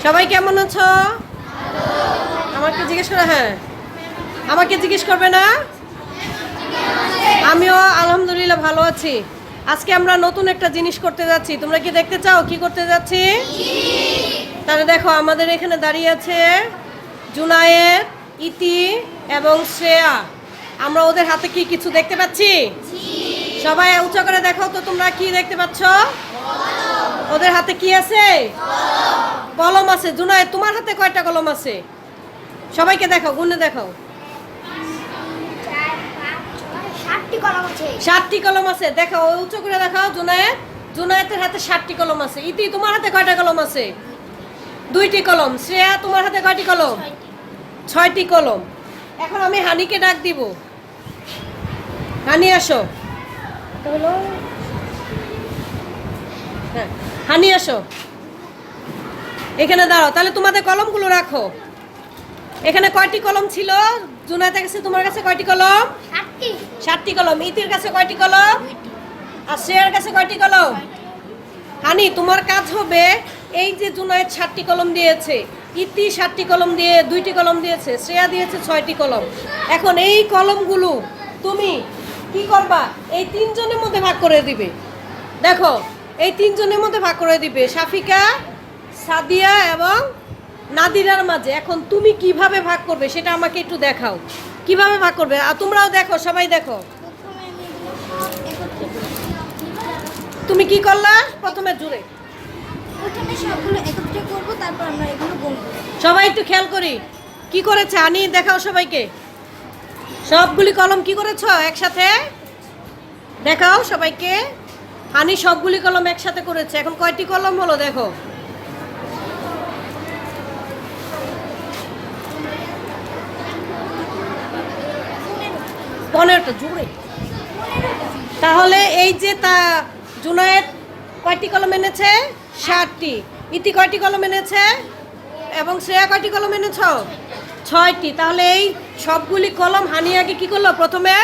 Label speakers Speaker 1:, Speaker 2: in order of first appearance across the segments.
Speaker 1: সবাই কেমন আছো? আমাকে জিজ্ঞেস করে, হ্যাঁ আমাকে জিজ্ঞেস করবে না? আমিও আলহামদুলিল্লাহ ভালো আছি। আজকে আমরা নতুন একটা জিনিস করতে যাচ্ছি। তোমরা কি দেখতে চাও কি করতে যাচ্ছি? তাহলে দেখো, আমাদের এখানে দাঁড়িয়ে আছে জুনায়েদ, ইতি এবং শ্রেয়া। আমরা ওদের হাতে কি কিছু দেখতে পাচ্ছি? সবাই উঁচা করে দেখো তো, তোমরা কি দেখতে পাচ্ছ? ওদের হাতে কি আছে? কলম আছে। জুনায়েদ, তোমার হাতে কয়টা কলম আছে? সবাইকে দেখো, গুনে দেখো। 7টি কলম আছে। দেখো, উঁচু করে দেখাও। জুনায়েদের হাতে 7টি কলম আছে। ইতি, তোমার হাতে কয়টা কলম আছে? 2টি কলম। শ্রেয়া, তোমার হাতে কয়টি কলম? 6টি কলম। এখন আমি হানিকে ডাক দিব। হানি আসো। হ্যাঁ, হানি আসো, এখানে দাঁড়াও। তাহলে তোমাদের কলমগুলো রাখো। এখানে কয়টি কলম ছিল? জুনায়েদের কাছে, তোমার কাছে কয়টি কলম? 7টি কলম। ইতির কাছে কয়টি কলম? আর শ্রেয়ার কাছে কয়টি কলম? হানি, তোমার কাজ হবে, এই যে জুনায়েদ 7টি কলম দিয়েছে, ইতি 7টি কলম দিয়ে 2টি কলম দিয়েছে, শ্রেয়া দিয়েছে 6টি কলম। এখন এই কলমগুলো তুমি কি করবা? এই 3 জনের মধ্যে ভাগ করে দিবে। দেখো, এই 3 জনের মধ্যে ভাগ করে দিবে, শাফিকা, সাদিয়া এবং নাদিরার মাঝে। এখন তুমি কিভাবে ভাগ করবে সেটা আমাকে একটু দেখাও। কিভাবে ভাগ করবে? আর তোমরাও দেখো, সবাই দেখো। তুমি কি করলা? প্রথমে
Speaker 2: সবগুলো একত্রে করব, তারপর আমরা এগুলো গুনবো।
Speaker 1: সবাই একটু খেয়াল করি কি করেছে। আনি, দেখাও সবাইকে। সবগুলি কলম কি করেছো একসাথে? দেখাও সবাইকে। হানি সবগুলি কলম একসাথে করেছে। এখন কয়টি কলম হলো দেখো। পনেরোটা জুড়ে। তাহলে এই যে জুনায়েদ কয়টি কলম এনেছে? 7টি। ইতি কয়টি কলম এনেছে? এবং শ্রেয়া কয়টি কলম এনেছ? 6টি। তাহলে এই সবগুলি কলম হানি আগে কি করলো? প্রথমে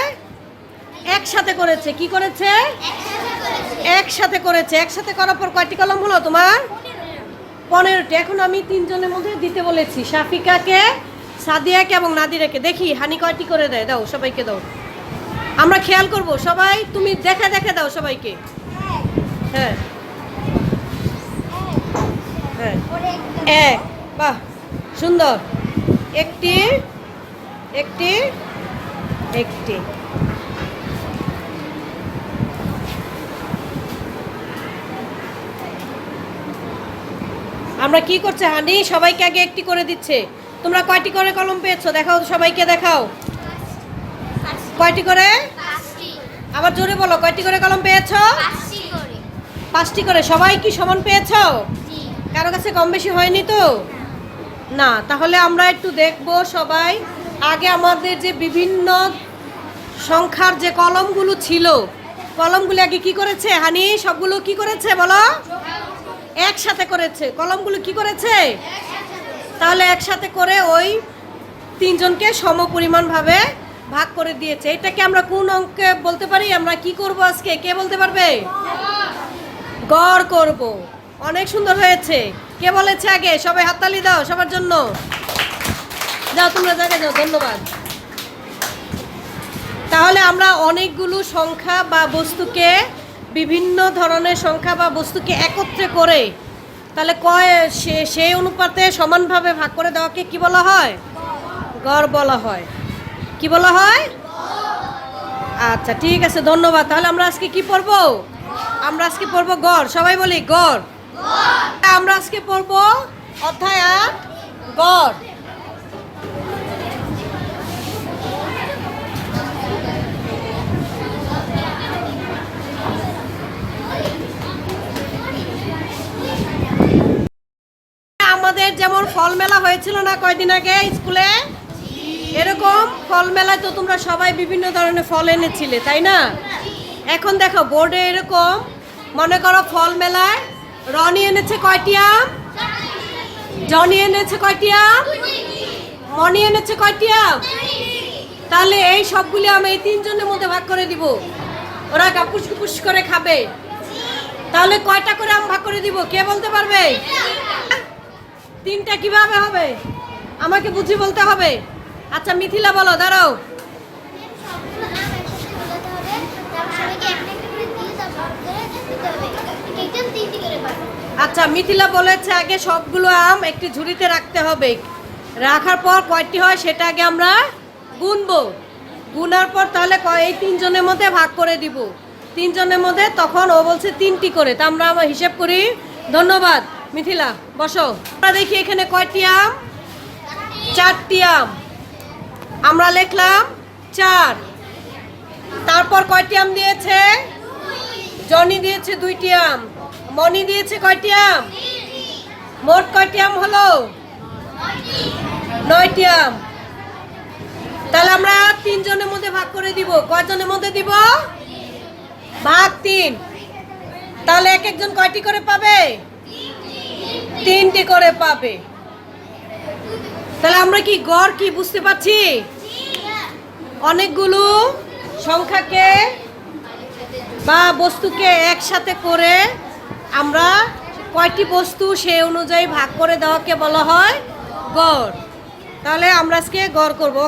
Speaker 1: একসাথে করেছে। কি করেছে? একসাথে করেছে। একসাথে করার পর কয়টি কলম হলো তোমার? 15টি। এখন আমি 3 জনের মধ্যে দিতে বলেছি, শাফিকাকে, সাদিয়াকে এবং নাদিরাকে। দেখি হানি কয়টি করে দেয়। দাও, সবাইকে দাও, আমরা খেয়াল করব। সবাই তুমি দেখে দেখে দাও সবাইকে। হ্যাঁ হ্যাঁ, 1। বাহ, সুন্দর। একটি একটি একটি। আমরা কি করছে হানি? সবাইকে আগে একটি করে দিচ্ছে। তোমরা কয়টি করে কলম পেয়েছো দেখাও, সবাইকে দেখাও। কয়টি করে? আবার জোরে বলো, কয়টি করে কলম পেয়েছো? 5টি করে। সবাই কি সমান পেয়েছো? কারো কাছে কম বেশি হয়নি তো? না। তাহলে আমরা একটু দেখবো সবাই। আগে আমাদের যে বিভিন্ন সংখ্যার যে কলমগুলো ছিল, কলমগুলো আগে কি করেছে হানি? সবগুলো কি করেছে বলো? একসাথে করেছে। কলমগুলো কি করেছে? তাহলে একসাথে করে ওই 3 জনকে সমপরিমাণভাবে ভাগ করে দিয়েছে। এটাকে আমরা কোন অঙ্কে বলতে পারি? আমরা কি করব আজকে? কে বলতে পারবে? গড় করব। অনেক সুন্দর হয়েছে। কে বলেছে আগে? সবাই হাততালি দাও সবার জন্য। যাও, তোমরা জায়গায় যাও। ধন্যবাদ। তাহলে আমরা অনেকগুলো সংখ্যা বা বস্তুকে, বিভিন্ন ধরনের সংখ্যা বা বস্তুকে একত্রে করে, তাহলে সেই অনুপাতে সমানভাবে ভাগ করে দেওয়াকে কি বলা হয়? গড় বলা হয়। কি বলা হয়? আচ্ছা, ঠিক আছে, ধন্যবাদ। তাহলে আমরা আজকে কি পড়ব? আমরা আজকে পড়ব গড়। সবাই বলি গড়। আমরা আজকে পড়ব অধ্যায় 8, গড়। আমাদের যেমন ফল মেলা হয়েছিল না কয়দিন আগে স্কুলে, এরকম ফল মেলায় তো তোমরা সবাই বিভিন্ন ধরনের ফল এনেছিলে, তাই না? এখন দেখো বোর্ডে এরকম, মনে করো ফল মেলায় রনি এনেছে কয়টি আম? জনি এনেছে কয়টি আম? মনি এনেছে কয়টি আম? তাহলে এই সবগুলি আম এই 3 জনের মধ্যে ভাগ করে দিব। ওরা গাপুস গুপুস করে খাবে। তাহলে কয়টা করে আম ভাগ করে দিব কে বলতে পারবে? তিনটা কিভাবে হবে আমাকে বুঝি বলতে হবে। আচ্ছা মিথিলা বলো, দাঁড়াও।
Speaker 2: সবগুলো আম একসাথে মিলাতে হবে, তারপর সবাইকে একটা একটা করে দিয়ে তারপর করে দিতে হবে। একজন তিনটি করে পাবে।
Speaker 1: আচ্ছা মিথিলা বলেছে আগে সবগুলো আম একটি ঝুড়িতে রাখতে হবে, রাখার পর কয়টি হয় সেটা আগে আমরা গুনবো, গুনার পর তাহলে এই তিনজনের মধ্যে ভাগ করে দিব, তিনজনের মধ্যে। তখন ও বলছে তিনটি করে, তা আমরা হিসেব করি। ধন্যবাদ মিথিলা, বসো। আমরা দেখি এখানে কয়টি আম, চারটি আম। আমরা লিখলাম 4। তারপর কয়টি আম দিয়েছে? জনি দিয়েছে 2টি আম। মনি দিয়েছে কয়টি আম? মোট কয়টি আম হলো? 9টি আম। তাহলে আমরা তিনজনের মধ্যে ভাগ করে দিব। কয়জনের মধ্যে দিব? ভাগ 3। তাহলে এক একজন কয়টি করে পাবে? 3টি করে পাবে। তাহলে আমরা কি গড় কি বুঝতে পারছি? অনেকগুলো সংখ্যাকে বা বস্তুকে একসাথে করে আমরা কয়টি বস্তু সেই অনুযায়ী ভাগ করে দেওয়াকে বলা হয় গড়। তাহলে আমরা আজকে গড় করব।